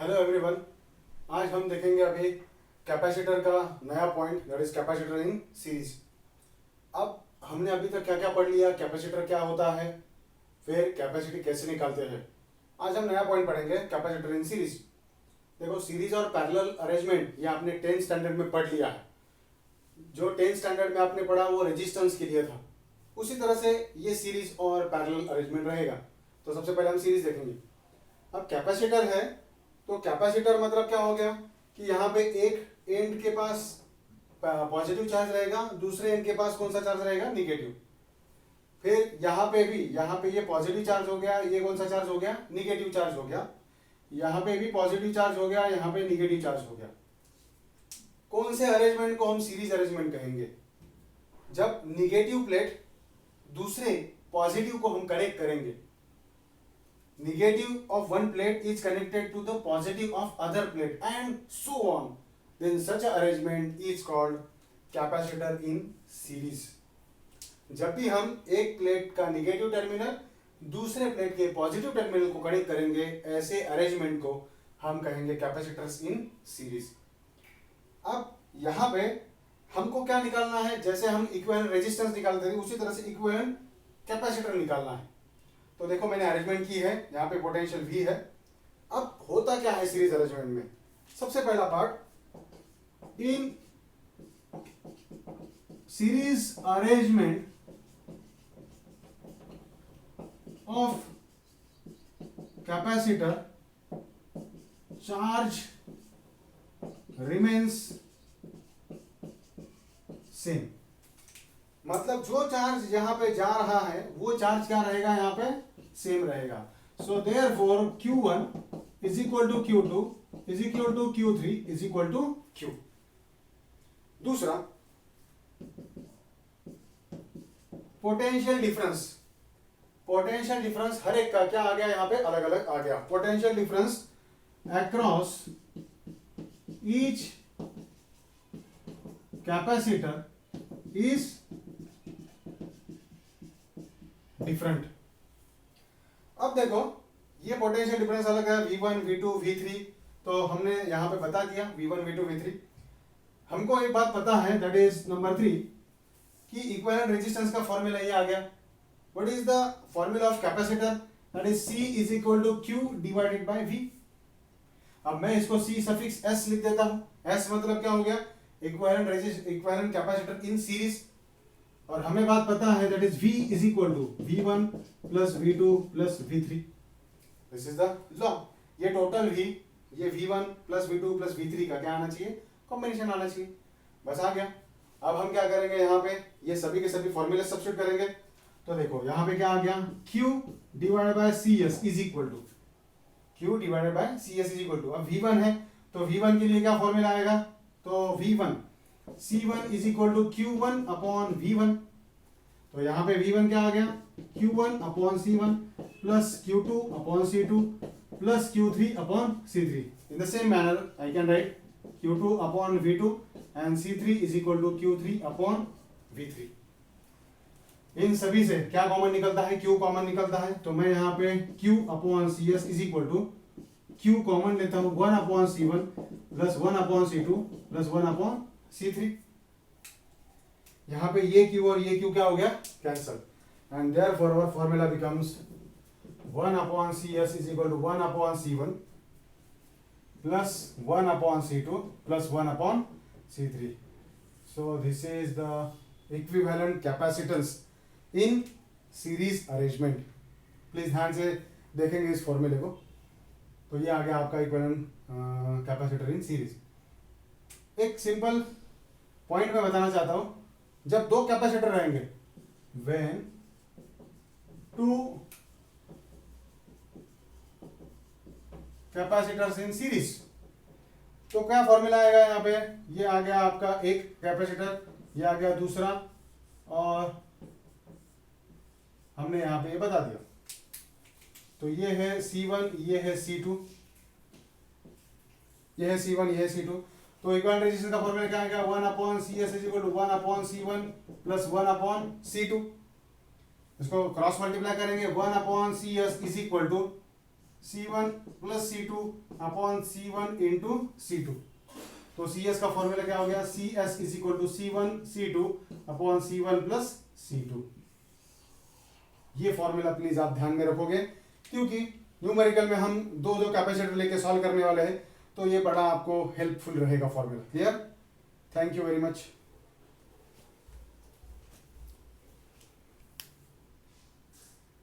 Hello everyone. आज हम देखेंगे अभी कैपेसिटर का नया point, that is capacitor in series. अब हमने अभी तक क्या क्या पढ़ लिया, कैपेसिटर क्या होता है, फिर कैपेसिटी कैसे निकालते हैं। आज हम नया पॉइंट पढ़ेंगे, कैपेसिटर इन सीरीज। देखो, सीरीज और पैरेलल अरेंजमेंट ये आपने 10th स्टैंडर्ड में पढ़ लिया है। जो 10th स्टैंडर्ड में आपने पढ़ा वो रेजिस्टेंस के लिए था, उसी तरह से ये सीरीज और पैरेलल अरेंजमेंट रहेगा। तो सबसे पहले हम सीरीज देखेंगे। अब कैपेसिटर है तो कैपेसिटर मतलब क्या हो गया कि यहाँ पे एक एंड के पास पॉजिटिव चार्ज रहेगा, दूसरे एंड के पास कौन सा चार्ज रहेगा, निगेटिव। फिर यहाँ पे ये पॉजिटिव चार्ज हो गया, ये कौन सा चार्ज हो गया, निगेटिव चार्ज हो गया। यहाँ पे भी पॉजिटिव चार्ज हो गया, यहाँ पे निगेटिव चार्ज हो गया। कौन से अरेंजमेंट को हम सीरीज अरेंजमेंट कहेंगे? जब निगेटिव प्लेट दूसरे पॉजिटिव को हम कनेक्ट करेंगे। Negative of one plate is connected to the positive of other plate and so on. Then such a arrangement is called capacitor in series. जब भी हम एक प्लेट का निगेटिव टर्मिनल दूसरे प्लेट के पॉजिटिव टर्मिनल को connect करेंगे, ऐसे अरेंजमेंट को हम कहेंगे कैपेसिटर्स इन सीरीज। अब यहाँ पे हमको क्या निकालना है? जैसे हम इक्विवेलेंट रेजिस्टेंस निकालते थे उसी तरह से इक्विवेलेंट कैपेसिटर निकालना है। तो देखो, मैंने अरेंजमेंट की है, यहाँ पे पोटेंशियल V है। अब होता क्या है सीरीज अरेंजमेंट में? सबसे पहला part, in series arrangement of capacitor charge remains same. मतलब जो चार्ज यहां पे जा रहा है वो चार्ज क्या रहेगा, यहां पे सेम रहेगा। So therefore Q1 is equal to Q2 is equal to Q3 is equal to Q। दूसरा, पोटेंशियल डिफरेंस। पोटेंशियल डिफरेंस हर एक का क्या आ गया, यहां पे अलग अलग आ गया। Potential difference across each capacitor is different. अब देखो, ये पोटेंशियल डिफरेंस अलग है, V1 V2 V3। तो हमने यहां पे बता दिया V1 V2 V3। हमको एक बात पता है, दैट इज नंबर 3, कि इक्विवेलेंट रेजिस्टेंस का फॉर्मूला ये आ गया। What is the formula of capacitor? That is C is equal to Q divided by V। अब मैं इसको C सफिक्स S लिख देता हूं। S मतलब क्या हो गया, इक्विवेलेंट कैपेसिटर इन सीरीज। और हमें बात पता है, that is V is equal to V1 plus V2 plus V3। This is the law. ये टोटल V, ये V1 plus V2 plus V3 का क्या आना चाहिए, कॉम्बिनेशन आना चाहिए। बस आ गया। अब हम क्या करेंगे, यहाँ पे ये सभी के सभी फॉर्मूले सब्स्टिट्यूट करेंगे। तो देखो, यहाँ पे क्या आ गया, Q divided by CS is equal to Q divided by CS is equal to. अब V1 है तो V1 के लिए क्या फॉर्मूला आएगा, तो V1 C1 is equal to Q1 upon V1। तो यहाँ पे V1 क्या आ गया, Q1 upon C1 plus Q2 upon C2 plus Q3 upon C3। In the same manner I can write Q2 upon V2 and C3 is equal to Q3 upon V3। इन सभी से क्या कॉमन निकलता है, Q common निकलता है। तो मैं यहाँ पे Q upon CS is equal to Q common लेता हूँ 1 upon C1 plus 1 upon C2 plus 1 upon C3। यहाँ पे ये Q और ये Q क्या हो गया, cancel. And therefore our formula becomes 1 upon CS is equal to 1 upon C1 plus 1 upon C2 plus 1 upon C3। So this is the equivalent capacitance in series arrangement. Please ध्यान से देखेंगे इस फॉर्मूले को। तो ये आ गया आपका इक्विवेलेंट कैपेसिटर इन सीरीज। एक सिंपल पॉइंट मैं बताना चाहता हूं, जब दो कैपेसिटर रहेंगे, when two capacitors in series, तो क्या फॉर्मूला आएगा, यहाँ पे ये आ गया आपका एक कैपेसिटर, ये आ गया दूसरा, और हमने यहाँ पे ये बता दिया। तो ये है C1, ये है C2, ये है C1, ये है C2। तो इक्विवेलेंट रेजिस्टेंस का फॉर्मूला क्या आएगा, 1 upon CS is equal to 1 upon C1 plus 1 upon C2। इसको क्रॉस मल्टीप्लाई करेंगे, 1 upon CS is equal to C1 plus C2 upon C1 into C2। तो CS का फॉर्मूला क्या हो गया, CS is equal to C1 C2 upon C1 plus C2। ये formula please आप ध्यान में रखोगे, क्योंकि न्यूमेरिकल में हम दो दो कैपेसिटर लेके सॉल्व करने वाले हैं, तो ये बड़ा आपको हेल्पफुल रहेगा formula. Clear? Thank you very much.